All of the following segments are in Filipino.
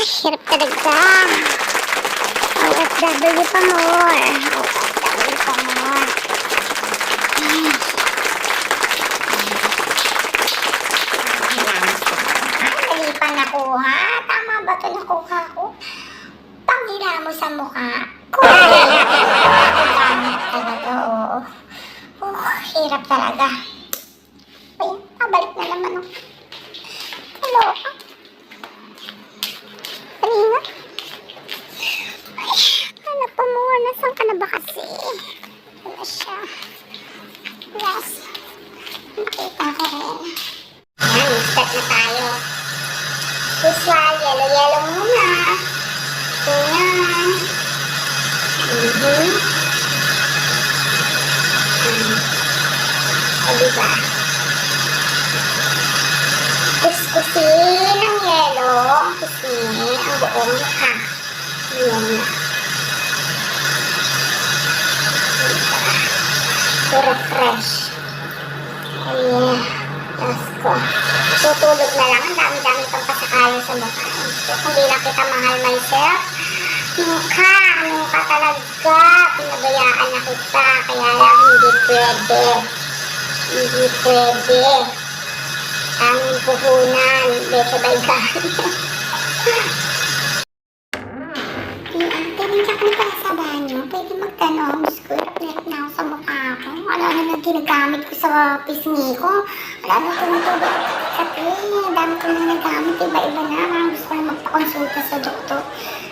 Hirap talaga. OFW pa more. OFW pa more. Dali pa nakuha. Tama ba ito nakuha ko? Panghila mo sa mukha. Gamit talaga, oo. Hirap talaga. Ay, pabalik na naman ako. Hello? Kanina? Ay, hanap pa mo. Nasaan ka na ba kasi? Wala siya. Yes. Nakita ko rin. Yan, start na tayo. Visual, yellow muna. Ito yan. O, diba? Kuskusin ng yellow. Kuskusin ang buong mukha. Ayan na. To refresh. Ayan. Tapos ko. Tutulog na lang. Ang dami-dami pang pasakayo sa mukha. So, kung di lang kita mahal myself, mukha talaga. Pinabayaan na kita. Kaya lang hindi pwede. Hindi pwede. Ang puhunan. Beso baygan. Tinigyan ko pala sa banyo. Pwede magtanong. Hirap na ako sa mukha ko. Ano na ginagamit ko sa pisngi ko. Ano na tumutulog sa akin. Dami ko na nagamit. Iba-iba na. Parang gusto ko na magpakonsulta sa doktor.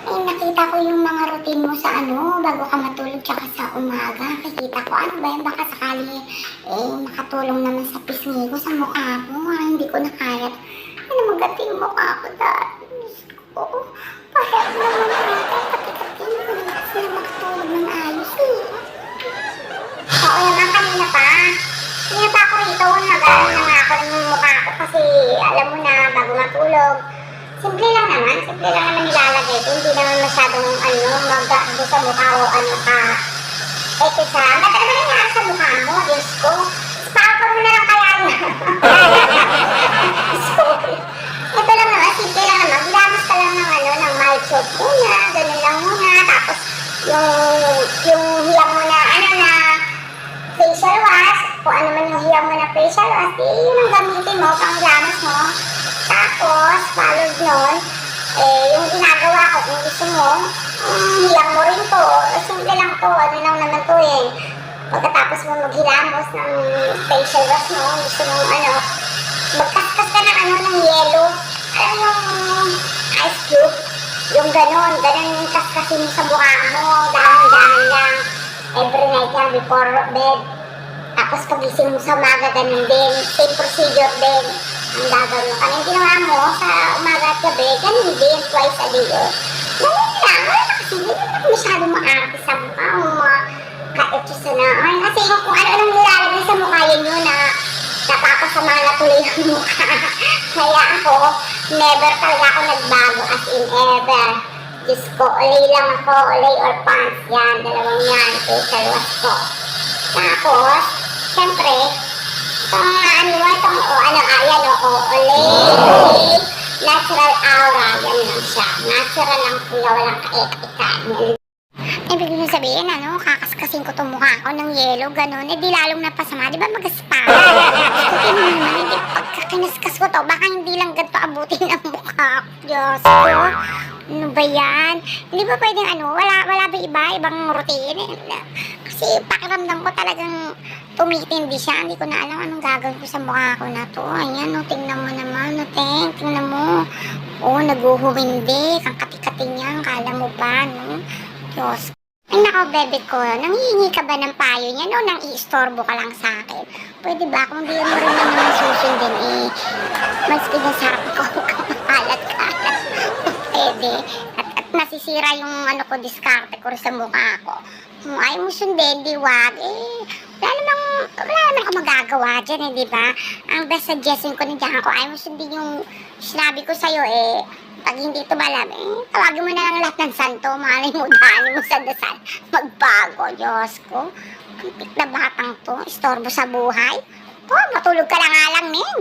Eh, nakita ko yung mga routine mo sa bago ka matulog tsaka sa umaga. Nakikita ko, ano ba yan? Baka sakali, nakatulong naman sa pisngi ko, sa mukha ko. Hindi ko na kaya. Ano magati yung mukha ko dahil? Diyos ko, pahirap naman natin. Pati-pati ko na kasi na makatulog ng ayos eh. Oo naman, kanina pa. Kanina pa ako rito, nag-aaral na nga ako ng mukha ko kasi alam mo na, bago matulog. Simple lang naman nilalagay ko. Hindi naman masyadong mag-do sa mukha o ka. Ito sa, ba't naman nangyari sa mukha mo? Diyos ko. Spalper mo na lang kaya niya. Diyos ko. Ito lang naman, simple lang naman. Gilamos ka lang ng mild soap muna. Ganun lang muna. Tapos, yung hiyang mo na, facial wash. Kung ano man yung hiyang mo na facial wash, yun ang gamitin mo, pang gilamos mo. Tapos, followed nun, yung ginagawa ko, kung gusto mo, hiyang mo rin to. Simple lang to, ano lang naman to eh. Pagkatapos mo maghilamos ng facial wash mo, gusto mo magkaskas ka ng yellow. Alam yung ice cube, yung ganun kaskasin mo sa mukha mo, dahan-dahan lang. Every night lang before bed. Tapos pagising mo sa umaga, ganun din. Same procedure din. Ang gagawin mo. Kanang ginawa mo sa umaga at gabi, ganun din, twice a day. Ganun lang, wala na kasi, hindi naman ako masyadong maarte sa mukha o maka-etchisa na. Kasi kung ano-anong nilalagay sa mukha yun na napapasama na tuloy yung mukha. Kaya ako, never talaga ako nagbago as in ever. Diyos ko, olay lang ako, olay or pants. Yan, dalawang yan, facial wash ko. Tapos, syempre, olay, natural aura, yan lang siya. Natural lang kuya, walang kaek-ekan. Ibig mo sabihin, kakaskasin ko itong mukha ko ng yellow, gano'n, di lalong napasama, di ba mag-spa? Gusto mo naman, hindi pagkakinaskas ko to, baka hindi lang ganito abutin ang mukha ko, Diyos ko. Ano ba yan? Hindi ba pwedeng wala ba ibang routine? Kasi pakiramdam ko talagang tumitindi siya. Hindi ko na alam anong gagawin ko sa mukha ko na to. Ayan, tingnan mo naman, tingnan mo. Naguhumindi. Kang kati-kati niyan, kala mo ba, Diyos. Ay, nako, bebe ko, nanghihingi ka ba ng payo niya, nang i-istorbo ka lang sa akin? Pwede ba? Kung di mo rin naman susundin, mas kinasarap ko kamahalat-kalat. Pwede. At nasisira yung diskarte ko rin sa mukha ko. Kung ayaw mo sundin, di wag. Wala naman ako magagawa dyan, di ba? Ang best suggestion ko nandiyan ko, ayaw mo sundin yung sinabi ko sa'yo, pag hindi ito malam, tawagin mo na lang lahat ng santo, malay mo, daanin mo sa dasal, magbago, Diyos ko. Pipit na batang to, istorbo sa buhay. Matulog ka na nga lang, men.